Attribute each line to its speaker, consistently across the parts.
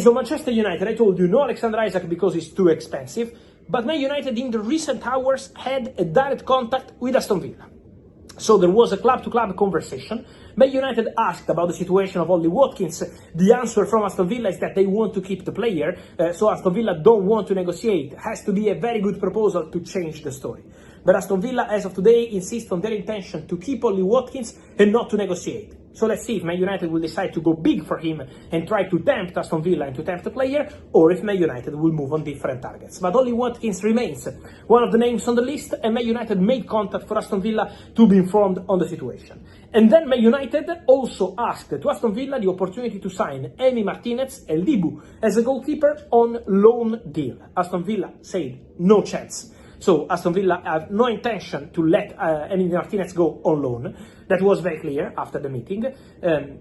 Speaker 1: So Manchester United, I told you, no Alexander Isak because he's too expensive, but Man United in the recent hours had a direct contact with Aston Villa. So there was a club-to-club conversation. Man United asked about the situation of Ollie Watkins. The answer from Aston Villa is that they want to keep the player, so Aston Villa don't want to negotiate. It has to be a very good proposal to change the story. But Aston Villa, as of today, insists on their intention to keep Ollie Watkins and not to negotiate. So let's see if Man United will decide to go big for him and try to tempt Aston Villa and to tempt the player, or if Man United will move on different targets. But Ollie Watkins remains one of the names on the list, and Man United made contact for Aston Villa to be informed on the situation. And then Man United also asked to Aston Villa the opportunity to sign Martínez and Dibu as a goalkeeper on loan deal. Aston Villa said no chance. So Aston Villa have no intention to let Martínez go on loan. That was very clear after the meeting.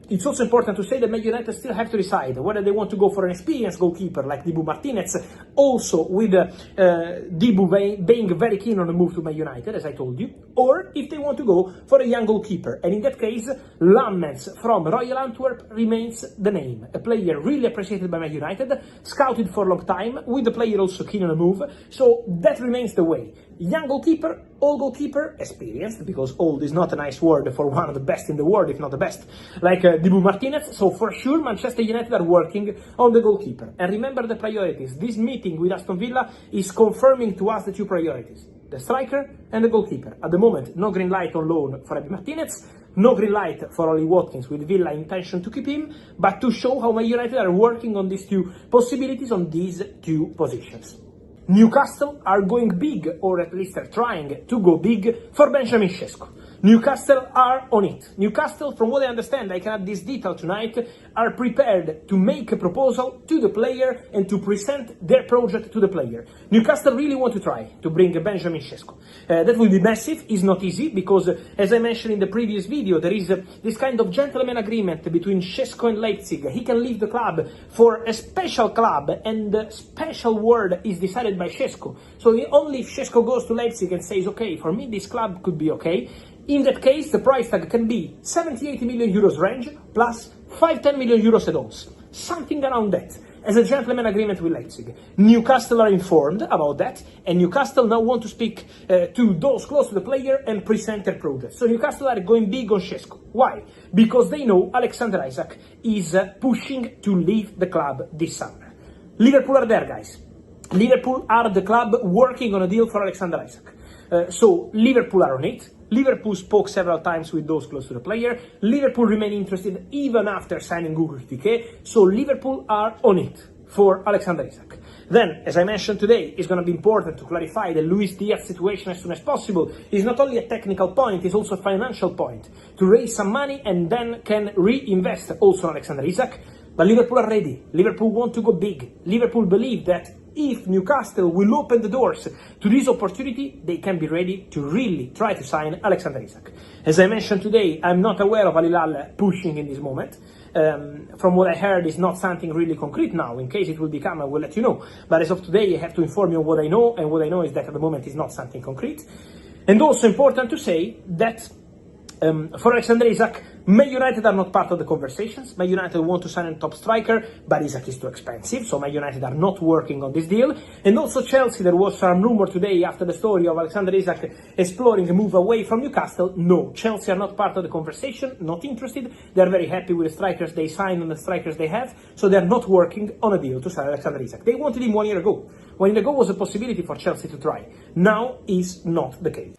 Speaker 1: It's also important to say that Man United still have to decide whether they want to go for an experienced goalkeeper like Martínez, also with Dibu being very keen on a move to Man United, as I told you, or if they want to go for a young goalkeeper. And in that case, Lammens from Royal Antwerp remains the name. A player really appreciated by Man United, scouted for a long time, with the player also keen on a move. So that remains the way. Young goalkeeper, old goalkeeper, experienced, because old is not a nice word for one of the best in the world, if not the best, like Martínez. So for sure, Manchester United are working on the goalkeeper. And remember the priorities. This meeting with Aston Villa is confirming to us the two priorities: the striker and the goalkeeper. At the moment, no green light on loan for Martínez, no green light for Ollie Watkins, with Villa intention to keep him, but to show how Man United are working on these two possibilities, on these two positions. Newcastle are going big, or at least are trying to go big, for Benjamin Sesko. Newcastle are on it. Newcastle, from what I understand, I can add this detail tonight, are prepared to make a proposal to the player and to present their project to the player. Newcastle really want to try to bring Benjamin Sesko. That will be massive. It's not easy because, as I mentioned in the previous video, there is this kind of gentleman agreement between Sesko and Leipzig. He can leave the club for a special club, and the special word is decided by Sesko. So only if Sesko goes to Leipzig and says, okay, for me this club could be okay, in that case the price tag can be 70-80 million euros range plus 5-10 million euros add-ons, something around that, as a gentleman agreement with Leipzig. Newcastle are informed about that, and Newcastle now want to speak to those close to the player and present their project. So Newcastle are going big on Sesko. Why? Because they know Alexander Isak is pushing to leave the club this summer. Liverpool are there, guys. Liverpool are the club working on a deal for Alexander Isak. So Liverpool are on it. Liverpool spoke several times with those close to the player. Liverpool remain interested even after signing Hugo Ekitike. So Liverpool are on it for Alexander Isak. Then, as I mentioned today, it's going to be important to clarify the Luis Diaz situation as soon as possible. It's not only a technical point, it's also a financial point. To raise some money and then can reinvest also on Alexander Isak. But Liverpool are ready. Liverpool want to go big. Liverpool believe that if Newcastle will open the doors to this opportunity, they can be ready to really try to sign Alexander Isak. As I mentioned today, I'm not aware of Al Hilal pushing in this moment. From what I heard, it's not something really concrete now. In case it will become, I will let you know. But as of today, I have to inform you on what I know, and what I know is that at the moment it's not something concrete. And also important to say that for Alexander Isak, Man United are not part of the conversations. Man United want to sign a top striker, but Isak is too expensive, so Man United are not working on this deal. And also Chelsea, there was some rumor today after the story of Alexander Isak exploring a move away from Newcastle. No, Chelsea are not part of the conversation, not interested. They are very happy with the strikers they sign and the strikers they have, so they are not working on a deal to sign Alexander Isak. They wanted him 1 year ago. 1 year ago was a possibility for Chelsea to try. Now is not the case.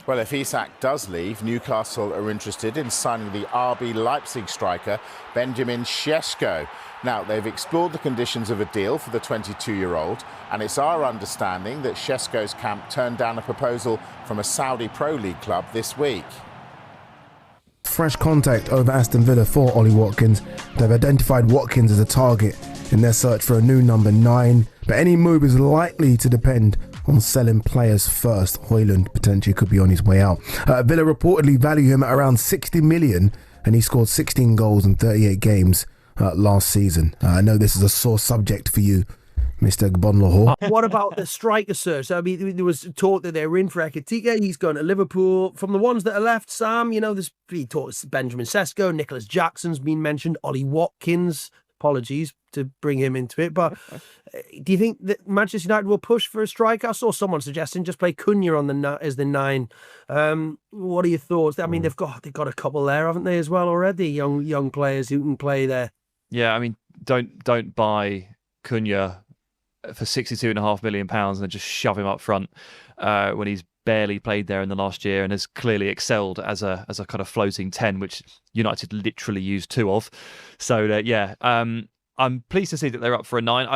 Speaker 2: Well, if Isak does leave, Newcastle are interested in signing the RB Leipzig striker, Benjamin Sesko. Now, they've explored the conditions of a deal for the 22-year-old, and it's our understanding that Sesko's camp turned down a proposal from a Saudi Pro League club this week.
Speaker 3: Fresh contact over Aston Villa for Ollie Watkins. They've identified Watkins as a target in their search for a new number 9, but any move is likely to depend on selling players first. Højlund potentially could be on his way out. Villa reportedly value him at around 60 million, and he scored 16 goals in 38 games last season. I know this is a sore subject for you, Mr. Gbonloho.
Speaker 4: What about the striker search? I mean, there was talk that they were in for Ekitike. He's going to Liverpool. From the ones that are left, Sam, you know, there's talks Benjamin Sesko, Nicholas Jackson's been mentioned, Ollie Watkins. Apologies to bring him into it, but do you think that Manchester United will push for a striker? I saw someone suggesting just play Cunha as the 9. What are your thoughts? I mean, they've got a couple there, haven't they, as well already? Young players who can play there.
Speaker 5: Yeah, I mean, don't buy Cunha for £62.5 million and then just shove him up front when he's barely played there in the last year and has clearly excelled as a kind of floating 10, which United literally used 2 of. So I'm pleased to see that they're up for a 9.